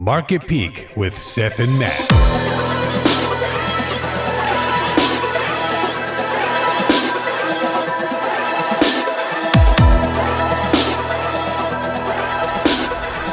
Market Peak with Seth and Matt.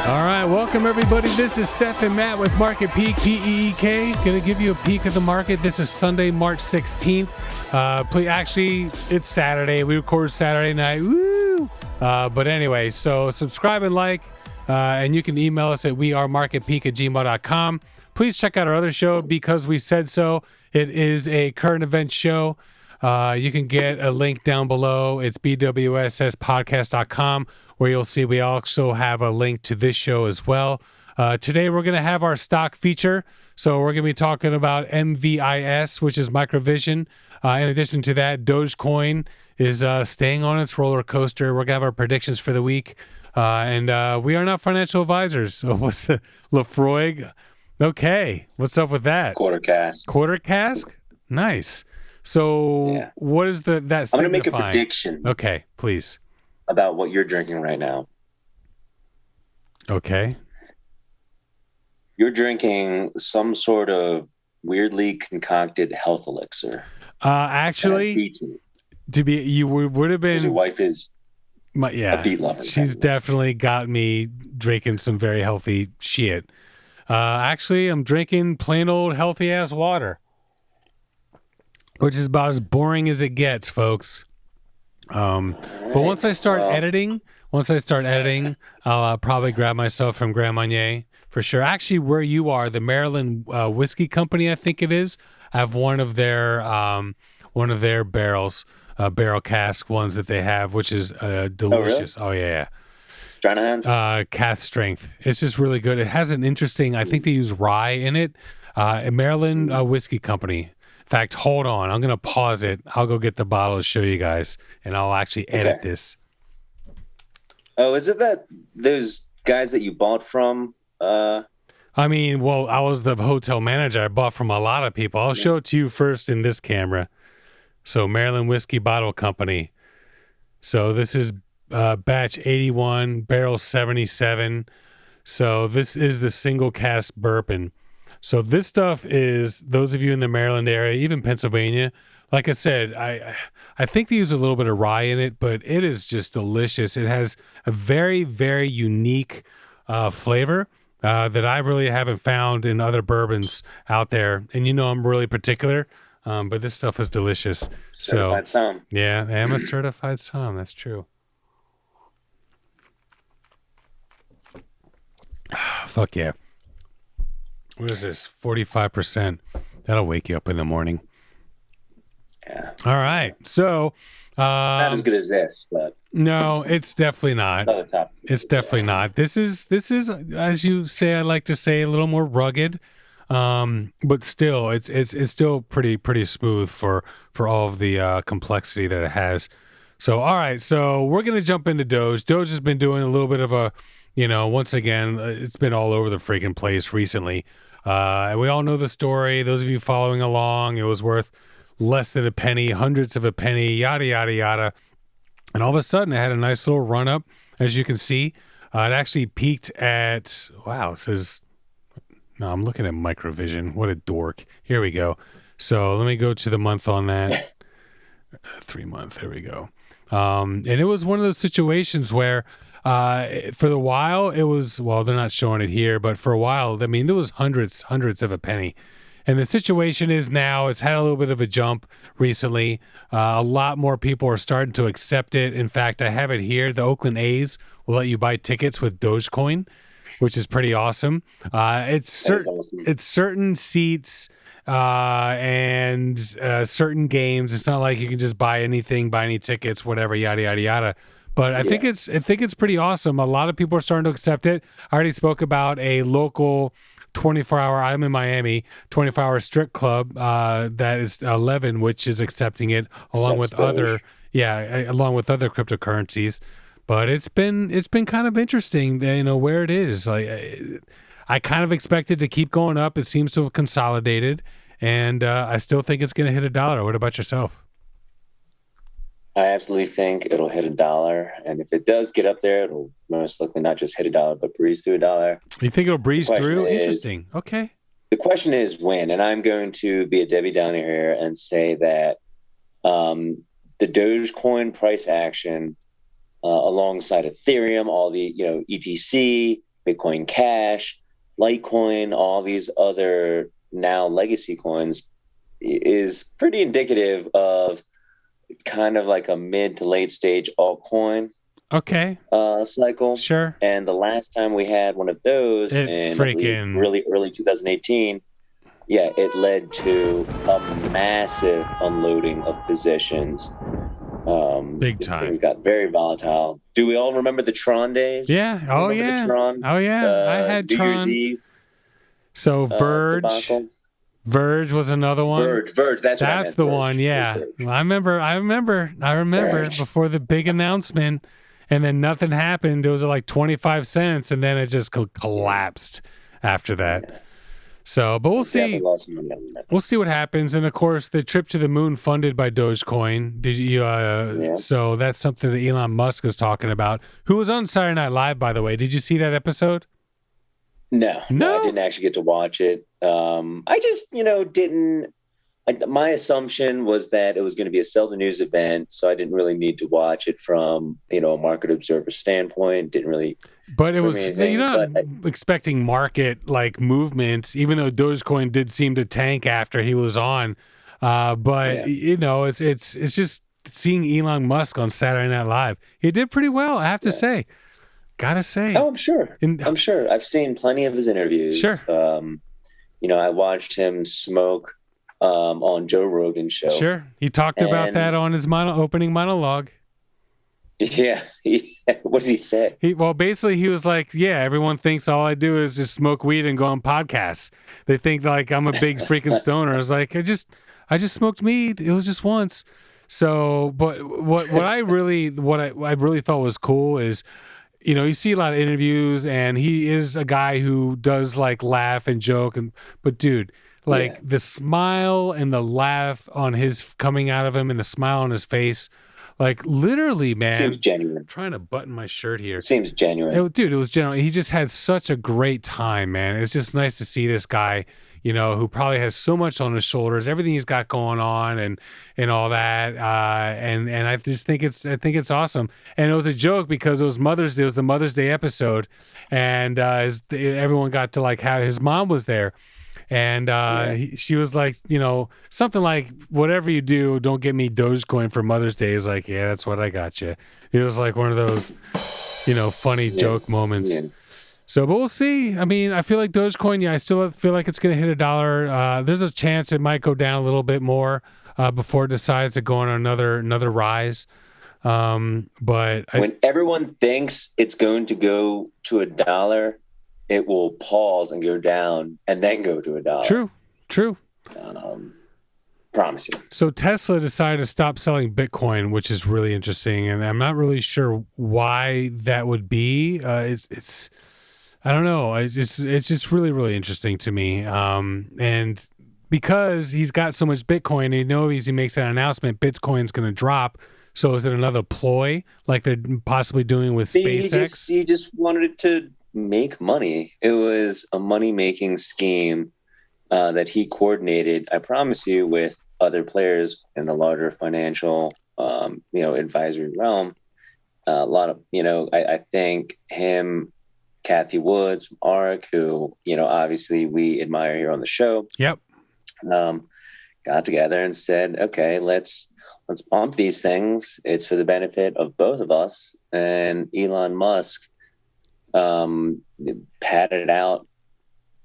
All right, welcome everybody. This is Seth and Matt with Market Peak, P-E-E-K. Going to give you a peek of the market. This is Sunday, March 16th. Actually, it's Saturday. We record Saturday night. Woo! But anyway, so subscribe and like. And you can email us at wearemarketpeak@gmail.com. Please check out our other show, Because We Said So. It is a current event show. You can get a link down below. It's bwsspodcast.com, where you'll see we also have a link to this show as well. Today, we're going to have our stock feature. So we're going to be talking about MVIS, which is Microvision. In addition to that, Dogecoin is staying on its roller coaster. We're going to have our predictions for the week. And we are not financial advisors. So what's the Lefroy? Okay. What's up with that? Quarter cask. Nice. So yeah. What is that I'm going to make a prediction. Okay, please. About what you're drinking right now. Okay. You're drinking some sort of weirdly concocted health elixir. Actually, you would have been. Your wife is a beet lover. She's definitely got me drinking some very healthy shit. Actually, I'm drinking plain old healthy ass water, which is about as boring as it gets, folks. But once I start editing, I'll probably grab myself from Grand Marnier for sure. Actually, where you are, the Maryland Whiskey Company, I think it is. I have one of their barrels. Barrel cask ones that they have, which is delicious. Oh, really? Yeah. Stranahan's? Cask strength. It's just really good. It has an interesting, I think they use rye in it. A Maryland Whiskey Company. In fact, hold on. I'm going to pause it. I'll go get the bottle to show you guys, and I'll actually edit this. Oh, is it that those guys that you bought from? I was the hotel manager. I bought from a lot of people. I'll show it to you first in this camera. So Maryland Whiskey Bottle Company. So this is batch 81, barrel 77. So this is the single cask bourbon. So this stuff is, those of you in the Maryland area, even Pennsylvania, like I said, I think they use a little bit of rye in it, but it is just delicious. It has a very, very unique flavor that I really haven't found in other bourbons out there. And I'm really particular. But this stuff is delicious. Certified somm. Yeah, I am a certified somm. That's true. Fuck yeah. What is this? 45%. That'll wake you up in the morning. Yeah. All right. So. Not as good as this, but. No, it's definitely not. Another top. It's definitely not. This is, as you say, I like to say, a little more rugged. But still, it's still pretty smooth for all of the complexity that it has. So, all right, so we're gonna jump into Doge. Doge has been doing a little bit of a, once again, it's been all over the freaking place recently. And we all know the story. Those of you following along, it was worth less than a penny, hundreds of a penny, yada yada yada, and all of a sudden it had a nice little run up, as you can see. It actually peaked at it says. No, I'm looking at Microvision. What a dork. Here we go. So let me go to the month on that. 3 month. There we go. And it was one of those situations where for the while it was, they're not showing it here, but for a while, there was hundreds of a penny. And the situation is now it's had a little bit of a jump recently. A lot more people are starting to accept it. In fact, I have it here. The Oakland A's will let you buy tickets with Dogecoin, which is pretty awesome. It's certain seats and certain games. It's not like you can just buy anything, buy any tickets, whatever, yada yada yada. But I think it's pretty awesome. A lot of people are starting to accept it. I already spoke about a local 24-hour. I'm in Miami, 24-hour strip club that is 11, which is accepting it along with other cryptocurrencies. But it's been kind of interesting, where it is. Like I kind of expected to keep going up. It seems to have consolidated, and I still think it's going to hit $1. What about yourself? I absolutely think it'll hit $1, and if it does get up there, it'll most likely not just hit $1, but breeze through $1. You think it'll The breeze question through? is, Interesting. Okay. the question is when, and I'm going to be a Debbie Downer here and say that the Dogecoin price action, alongside Ethereum, all the ETC, Bitcoin Cash, Litecoin, all these other now legacy coins, is pretty indicative of kind of like a mid to late stage altcoin Okay. cycle. Sure. And the last time we had one of those in I believe, really early 2018, yeah, it led to a massive unloading of positions. Big time. Things got very volatile. Do we all remember the Tron days? Yeah. Oh yeah. The Tron? Oh yeah. I had New Tron. Year's Eve. So Verge. Debacle. Verge was another one. Verge. That's the Verge. one. Yeah. Well, I remember Verge. before the big announcement, and then nothing happened. It was like 25 cents, and then it just collapsed after that. Yeah. So, but we'll see. We'll see what happens. And of course, the trip to the moon funded by Dogecoin. Did you? Yeah. So that's something that Elon Musk is talking about. Who was on Saturday Night Live, by the way? Did you see that episode? No, I didn't actually get to watch it. I just, didn't. My assumption was that it was going to be a sell the news event, so I didn't really need to watch it from, a market observer standpoint. Didn't really. But it was you're not expecting market like movements, even though Dogecoin did seem to tank after he was on. But it's just seeing Elon Musk on Saturday Night Live. He did pretty well, I have to say. Gotta say. Oh, I'm sure. I'm sure. I've seen plenty of his interviews. Sure. I watched him smoke on Joe Rogan's show. Sure. He talked about that on his opening monologue. Yeah. What did he say? Basically, he was like, yeah, everyone thinks all I do is just smoke weed and go on podcasts. They think like I'm a big freaking stoner. I was like, I just smoked weed. It was just once. So, but what I really thought was cool is, you see a lot of interviews, and he is a guy who does like laugh and joke, but dude, the smile and the laugh on his coming out of him, and the smile on his face, like literally, man, seems genuine. I'm trying to button my shirt here. Seems genuine, dude. It was genuine. He just had such a great time, man. It's just nice to see this guy, who probably has so much on his shoulders, everything he's got going on, and all that. And I just think it's awesome. And it was a joke because it was the Mother's Day episode, and everyone got to like how his mom was there. And she was like, something like, whatever you do, don't get me Dogecoin for Mother's Day. Is like, yeah, that's what I got you. It was like one of those, funny joke moments. Yeah. So, but we'll see. I mean, I feel like Dogecoin, I still feel like it's going to hit $1. There's a chance it might go down a little bit more before it decides to go on another rise. But when everyone thinks it's going to go to $1, it will pause and go down and then go to $1. True. Promise you. So Tesla decided to stop selling Bitcoin, which is really interesting, and I'm not really sure why that would be. It's I don't know. It's just really, really interesting to me. And because he's got so much Bitcoin, as he makes that announcement, Bitcoin's going to drop. So is it another ploy like they're possibly doing with SpaceX? He just wanted it to make money. It was a money-making scheme that he coordinated, I promise you, with other players in the larger financial, advisory realm. A lot of, I think him, Kathy Woods, Mark, who, obviously we admire here on the show. Yep. Got together and said, okay, let's bump these things. It's for the benefit of both of us. And Elon Musk padded out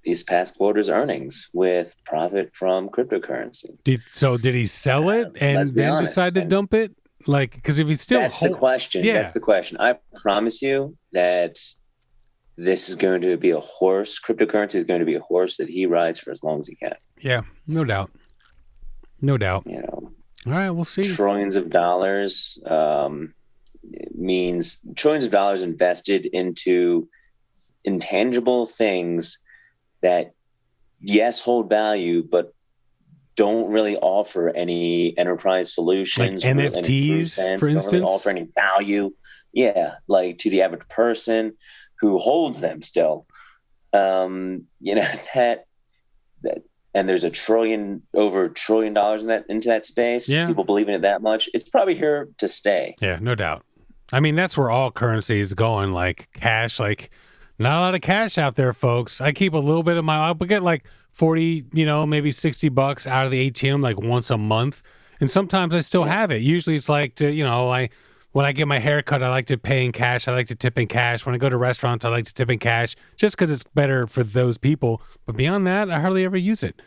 these past quarter's earnings with profit from cryptocurrency. Did he sell it and then decide to dump it? Like, because if he's still the question. Yeah. That's the question. I promise you that this is going to be a horse. Cryptocurrency is going to be a horse that he rides for as long as he can. Yeah, no doubt. All right, we'll see. Trillions of dollars means trillions of dollars invested into intangible things that, yes, hold value, but don't really offer any enterprise Like solutions, any true NFTs, for sense, don't really instance. offer any value. Yeah, like to the average person who holds them still. You know, that and there's over $1 trillion into that space. Yeah. People believe in it that much. It's probably here to stay. Yeah, no doubt. I mean, that's where all currency is going, like cash, like not a lot of cash out there, folks. I keep a little bit of I'll get like 40, maybe $60 out of the ATM like once a month. And sometimes I still have it. Usually it's like when I get my hair cut, I like to pay in cash. I like to tip in cash. When I go to restaurants, I like to tip in cash just because it's better for those people. But beyond that, I hardly ever use it.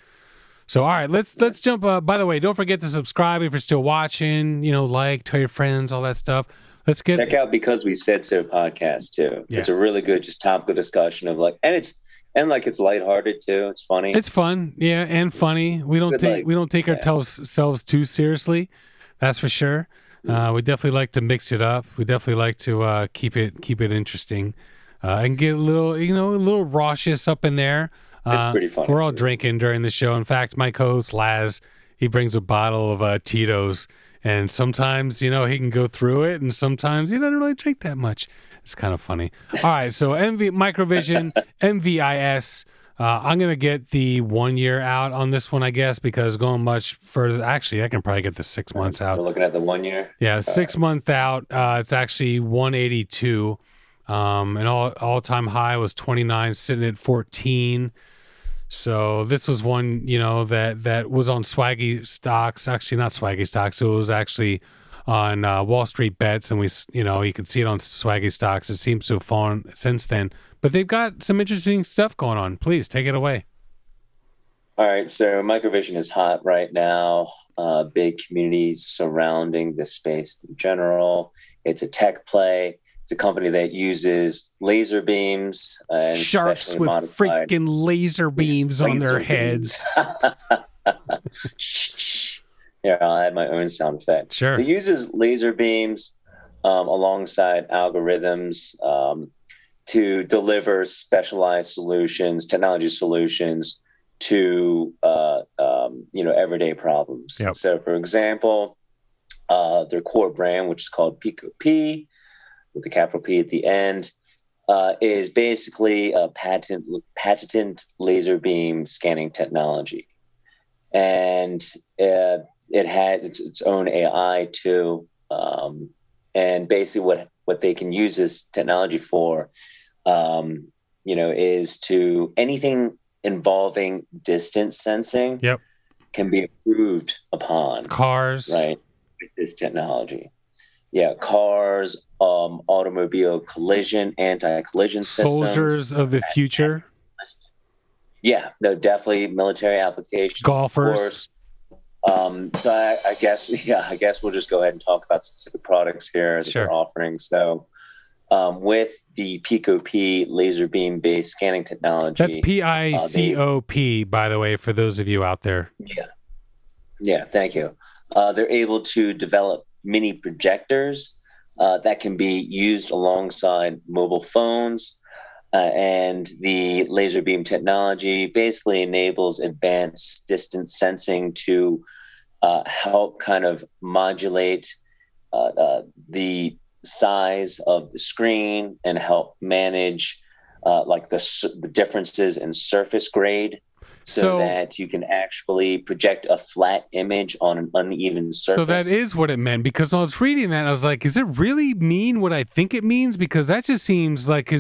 So, all right, let's jump. By the way, don't forget to subscribe if you're still watching. Like, tell your friends, all that stuff. Let's get check out Because We Said So podcast too. Yeah. It's a really good, just topical discussion of it's lighthearted too. It's funny. It's fun, yeah, and funny. We don't take ourselves too seriously. That's for sure. We definitely like to mix it up. We definitely like to keep it interesting, and get a little raucous up in there. It's pretty funny. We're all drinking during the show. In fact, my co-host Laz, he brings a bottle of Tito's, and sometimes he can go through it, and sometimes he doesn't really drink that much. It's kind of funny. All right, so Microvision MVIS. I'm gonna get the 1 year out on this one, I guess, because going much further. Actually, I can probably get the 6 months out. We're looking at the 1 year. Yeah, 6 month out. It's actually 182. And all-time high was 29, sitting at 14. So this was one, that was on Swaggy stocks. Actually, not Swaggy stocks. It was actually on Wall Street Bets, and you could see it on Swaggy stocks. It seems to have fallen since then, but they've got some interesting stuff going on. Please take it away. All right, so Microvision is hot right now. Big communities surrounding this space in general. It's a tech play. It's a company that uses laser beams and sharks with freaking laser beams on their heads. Yeah, I'll add my own sound effect. Sure. It uses laser beams alongside algorithms to deliver specialized solutions, technology solutions to everyday problems. Yep. So, for example, their core brand, which is called Pico P, with the capital P at the end, is basically a patented laser beam scanning technology, and it had its own AI too. And basically, what they can use this technology for, is to anything involving distance sensing. Yep. Can be improved upon. Cars, right? With this technology. Yeah, cars, automobile collision, anti-collision systems. Soldiers of the future. Yeah, no, definitely military applications. Golfers. So I guess we'll just go ahead and talk about specific products here that they're offering. So, with the Pico P laser beam based scanning technology, that's PICOP, by the way, for those of you out there. Yeah, thank you. They're able to develop mini projectors that can be used alongside mobile phones, and the laser beam technology basically enables advanced distance sensing to help kind of modulate the size of the screen and help manage the differences in surface grade, so that you can actually project a flat image on an uneven surface. So that is what it meant, because I was reading that, I was like, does it really mean what I think it means? Because that just seems like,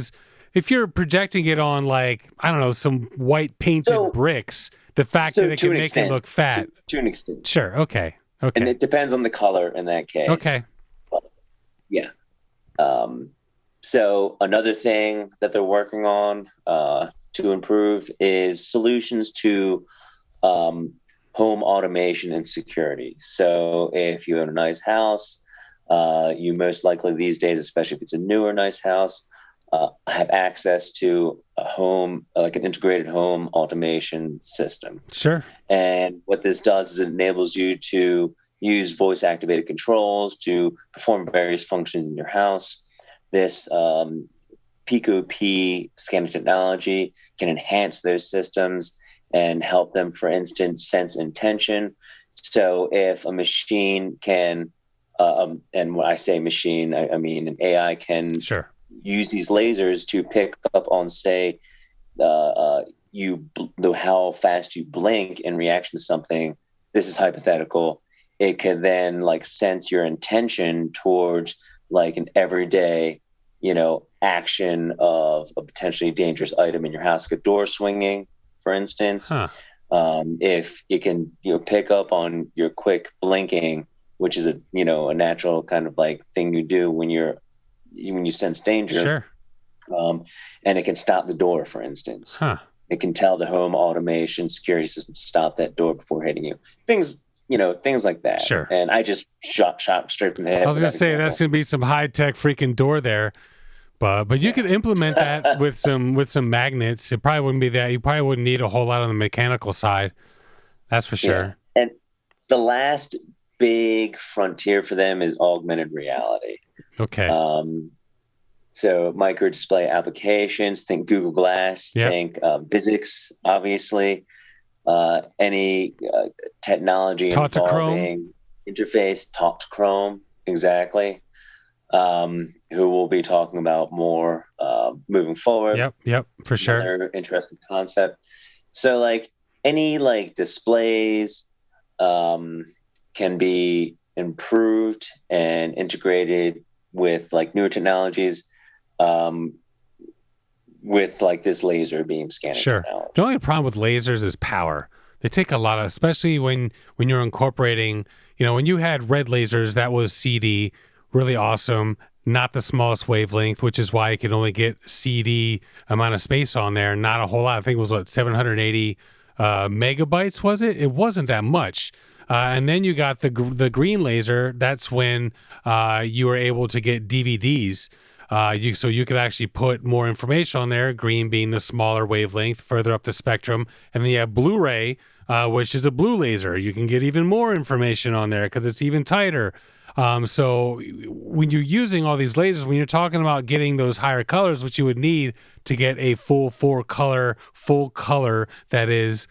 if you're projecting it on, like, I don't know, some white painted bricks, the fact that it can make it look fat. To an extent. Sure, okay. And it depends on the color in that case. Okay. But, yeah. So another thing that they're working on to improve is solutions to home automation and security. So if you own a nice house, you most likely these days, especially if it's a newer nice house, have access to a home, like an integrated home automation system. Sure. And what this does is it enables you to use voice activated controls to perform various functions in your house. This Pico P scanning technology can enhance those systems and help them, for instance, sense intention. So if a machine can, and when I say machine, I mean an AI can Sure. use these lasers to pick up on, say, how fast you blink in reaction to something. This is hypothetical. It can then like sense your intention towards like an everyday, action of a potentially dangerous item in your house, like a door swinging, for instance. Huh. If it can, pick up on your quick blinking, which is a natural kind of like thing you do when you sense danger. Sure. And it can stop the door, for instance. Huh. It can tell the home automation security system to stop that door before hitting you. Things like that. Sure. And I just shot straight from the head. I was going to say that's going to be some high tech freaking door there, but you could implement that with some magnets. It probably wouldn't be that. You probably wouldn't need a whole lot on the mechanical side. That's for sure. Yeah. And the last big frontier for them is augmented reality. Okay. So micro display applications, think Google Glass, think physics, obviously, any technology involving interface, talk to Chrome, exactly, who we'll be talking about more moving forward. Yep, for sure. Another interesting concept. So like any like displays can be improved and integrated with like newer technologies. With like this laser beam scanning technology. The only problem with lasers is power. They take a lot of, especially when you're incorporating, when you had red lasers, that was CD, really awesome, not the smallest wavelength, which is why you could only get CD amount of space on there, not a whole lot. I think it was 780 megabytes, was it? It wasn't that much. And then you got the green laser. That's when you were able to get DVDs. So you could actually put more information on there, green being the smaller wavelength further up the spectrum. And then you have Blu-ray, which is a blue laser. You can get even more information on there because it's even tighter. So when you're using all these lasers, when you're talking about getting those higher colors, which you would need to get a full color that is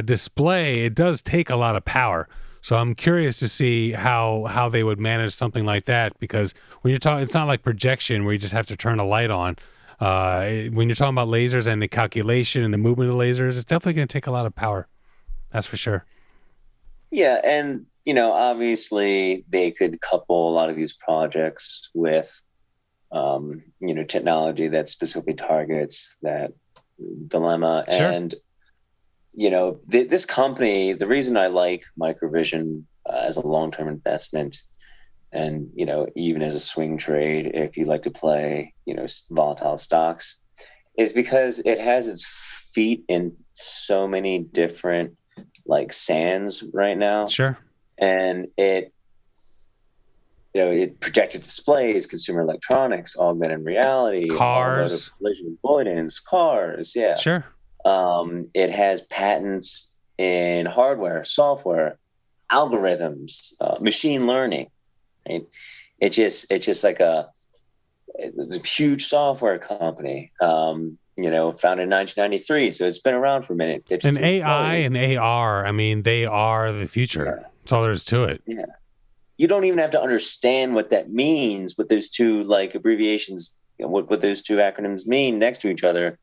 display, it does take a lot of power. So I'm curious to see how they would manage something like that, because when you're talking, it's not like projection where you just have to turn a light on. When you're talking about lasers and the calculation and the movement of lasers, it's definitely going to take a lot of power. That's for sure. Yeah, and obviously they could couple a lot of these projects with technology that specifically targets that dilemma. Sure. And this company, the reason I like Microvision as a long-term investment, and even as a swing trade, if you like to play volatile stocks, is because it has its feet in so many different like sands right now. Sure. And it projected displays, consumer electronics, augmented reality, cars, collision avoidance, cars. Yeah. Sure. It has patents in hardware, software, algorithms, machine learning. Right? It's just like a huge software company. Founded in 1993, so it's been around for a minute. And AI and AR, I mean, they are the future. Yeah. That's all there is to it. Yeah. You don't even have to understand what that means, what those two like abbreviations, what those two acronyms mean next to each other.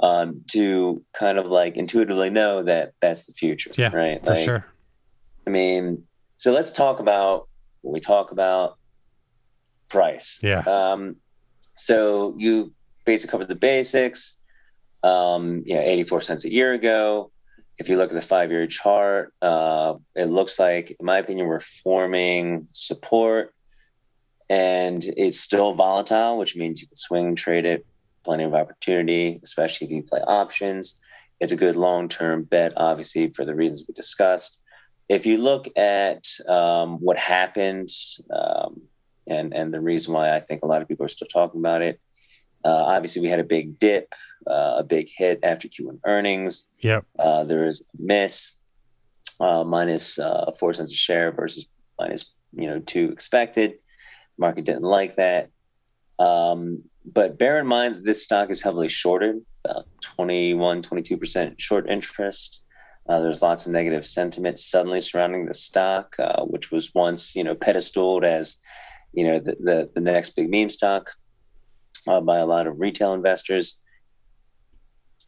To kind of like intuitively know that that's the future. Yeah, right. For sure. I mean, so let's talk about when we talk about price. Yeah. So you basically covered the basics. 84 cents a year ago. If you look at the 5-year chart, it looks like, in my opinion, we're forming support, and it's still volatile, which means you can swing trade it. Plenty of opportunity, especially if you play options. It's a good long-term bet, obviously, for the reasons we discussed. If you look at what happened and the reason why I think a lot of people are still talking about it, obviously we had a big dip, a big hit after Q1 earnings. Yep. There was a miss, minus 4 cents a share versus minus 2 expected. Market didn't like that. But bear in mind that this stock is heavily shorted. about 21, 22% short interest. There's lots of negative sentiment suddenly surrounding the stock, which was once, pedestaled as, the next big meme stock by a lot of retail investors.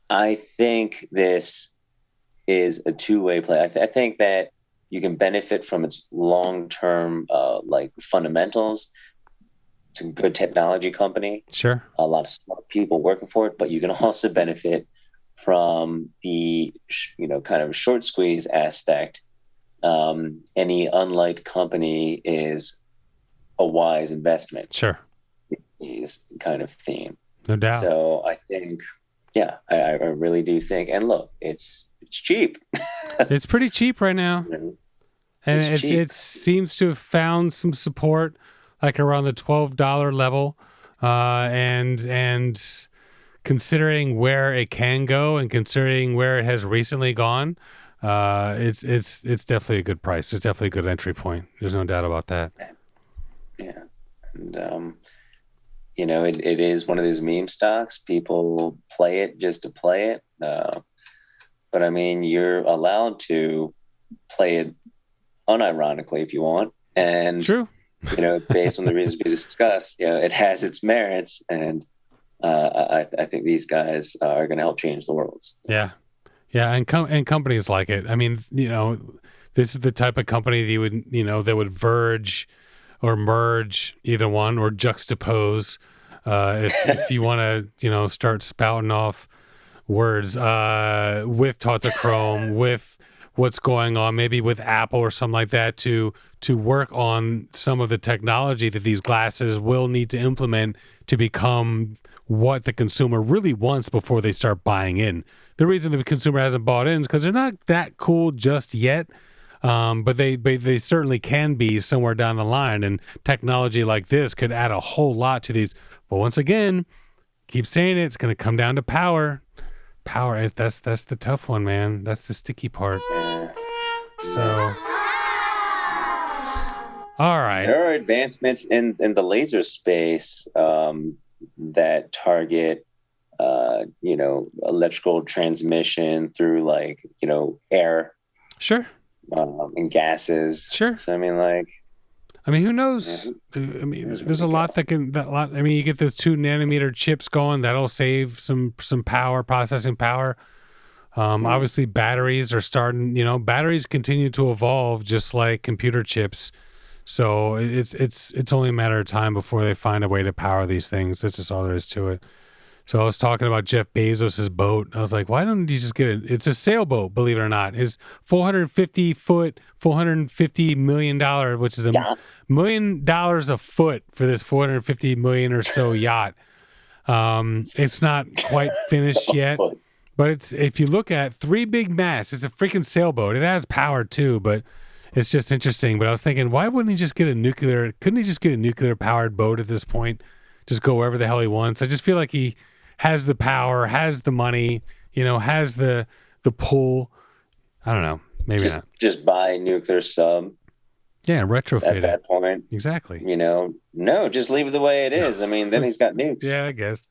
I think this is a two-way play. I think that you can benefit from its long-term fundamentals. It's a good technology company. Sure. A lot of smart people working for it, but you can also benefit from the kind of short squeeze aspect. Any unliked company is a wise investment. Sure. Is kind of theme. No doubt. So I think, I really do think. And look, it's cheap. It's pretty cheap right now, and it seems to have found some support, like around the $12 level, and considering where it can go and considering where it has recently gone, it's definitely a good price. It's definitely a good entry point. There's no doubt about that. Yeah, and it is one of those meme stocks. People play it just to play it, but I mean, you're allowed to play it unironically if you want, and true. Based on the reasons we discussed, it has its merits, and I think these guys are going to help change the world. Yeah, and companies like it. I mean, this is the type of company that you would, that would verge or merge, either one, or juxtapose, if you want to, start spouting off words with Chrome, with what's going on, maybe with Apple or something like that, to work on some of the technology that these glasses will need to implement to become what the consumer really wants before they start buying in. The reason the consumer hasn't bought in is because they're not that cool just yet, but they certainly can be somewhere down the line, and technology like this could add a whole lot to these. But once again, keep saying it, it's going to come down to power. Power, that's the tough one, man. That's the sticky part. So, all right. There are advancements in the laser space that target, electrical transmission through air. Sure. And gases. Sure. So I mean, who knows? I mean, there's a lot I mean, you get those 2 nanometer chips going, that'll save some power, processing power. Obviously batteries are starting, batteries continue to evolve just like computer chips. So it's only a matter of time before they find a way to power these things. That's just all there is to it. So I was talking about Jeff Bezos's boat. I was like, why don't you just get it? It's a sailboat, believe it or not. His 450-foot, $450 million, which is $1 million a foot for this 450 million or so yacht. It's not quite finished yet, but it's, if you look at 3 big masts, it's a freaking sailboat. It has power too, but it's just interesting. But I was thinking, why wouldn't he just get couldn't he just get a nuclear powered boat at this point? Just go wherever the hell he wants. I just feel like he has the power, has the money, has the pull. I don't know. Maybe not. Just buy a nuclear sub. Yeah, retrofit at that point. Exactly. No, just leave it the way it is. I mean, then he's got nukes. Yeah, I guess.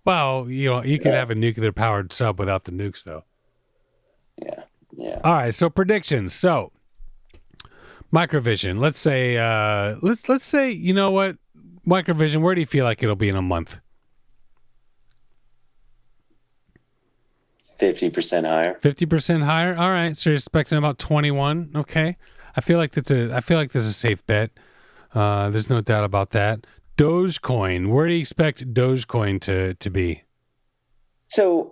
Well, you could have a nuclear powered sub without the nukes, though. Yeah. All right. So predictions. So Microvision. Let's say. Let's say. You know what? Microvision. Where do you feel like it'll be in a month? 50% higher. 50% higher. All right. So you're expecting about 21. Okay. I feel like this is a safe bet. There's no doubt about that. Dogecoin. Where do you expect Dogecoin to be? So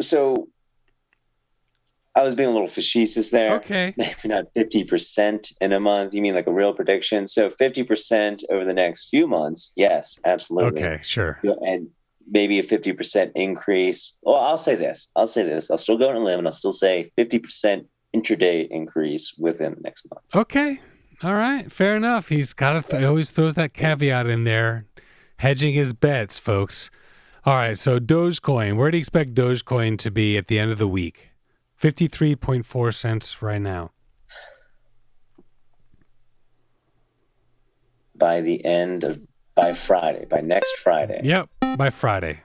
I was being a little facetious there. Okay. Maybe not 50% in a month. You mean like a real prediction? So 50% over the next few months. Yes, absolutely. Okay, sure. And maybe a 50% increase. Well, I'll say this. I'll still go on a limb and I'll still say 50% intraday increase within the next month. Okay. All right. Fair enough. He's got he always throws that caveat in there, hedging his bets, folks. All right. So Dogecoin, where do you expect Dogecoin to be at the end of the week? 53.4 cents right now. By Friday, by next Friday. Yep. By Friday.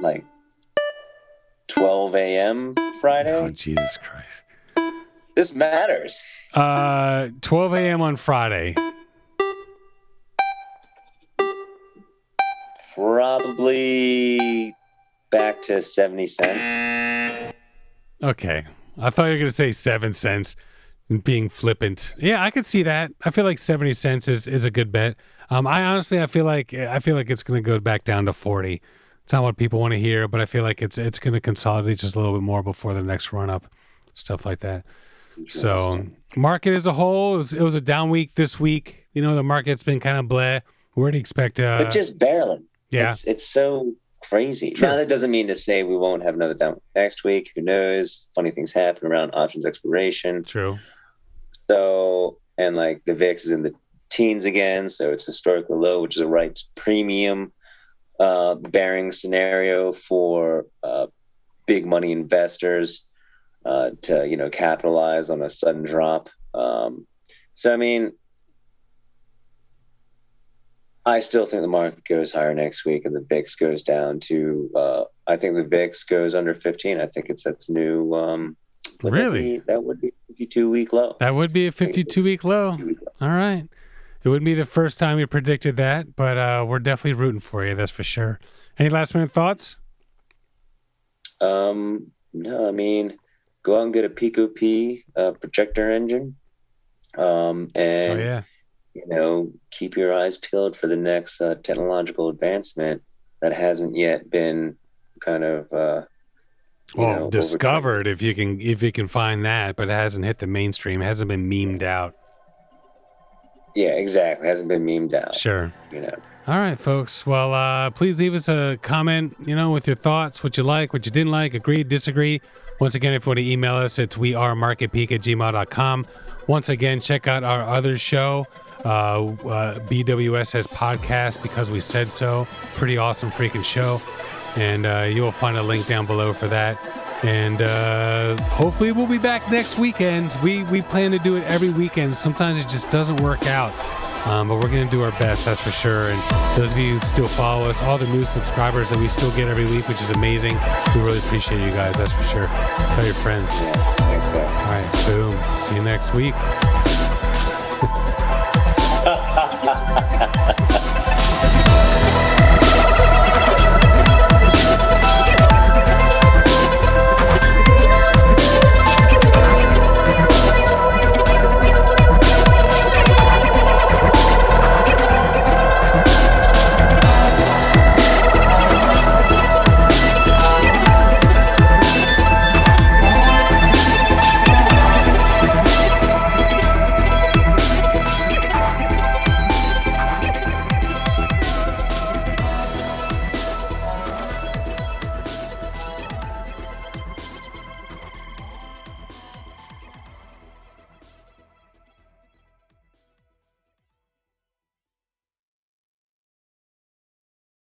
like 12 a.m. Friday. Oh, Jesus Christ. This matters. 12 a.m. on Friday. Probably back to 70 cents. Okay. I thought you were going to say 7 cents and being flippant. Yeah, I could see that. I feel like 70 cents is a good bet. I feel like it's going to go back down to 40. It's not what people want to hear, but I feel like it's going to consolidate just a little bit more before the next run up, stuff like that. So, market as a whole, it was a down week this week. You know, the market's been kind of bleh. Where do you expect? But just barely. Yeah, it's so crazy. True. Now that doesn't mean to say we won't have another down next week. Who knows? Funny things happen around options expiration. True. So, and like the VIX is in the teens again, so it's historically low, which is a right premium bearing scenario for big money investors to capitalize on a sudden drop. So I mean, I still think the market goes higher next week, and the VIX goes down to. I think the VIX goes under 15. I think it sets new. Really? That would be a 52-week low. That would be a 52-week low. All right. It wouldn't be the first time you predicted that, but we're definitely rooting for you. That's for sure. Any last minute thoughts? No, I mean, go out and get a Pico P projector engine, and keep your eyes peeled for the next technological advancement that hasn't yet been kind of discovered, if you can find that, but it hasn't hit the mainstream, hasn't been memed out. Yeah, exactly. Hasn't been memed out. Sure. All right, folks. Well, please leave us a comment, with your thoughts, what you like, what you didn't like, agree, disagree. Once again, if you want to email us, it's wearemarketpeak@gmail.com. Once again, check out our other show, BWS has podcast because we said so. Pretty awesome freaking show. And you will find a link down below for that. And hopefully we'll be back next weekend. We plan to do it every weekend. Sometimes it just doesn't work out. But we're going to do our best, that's for sure. And those of you who still follow us, all the new subscribers that we still get every week, which is amazing. We really appreciate you guys, that's for sure. Tell your friends. All right, boom. See you next week.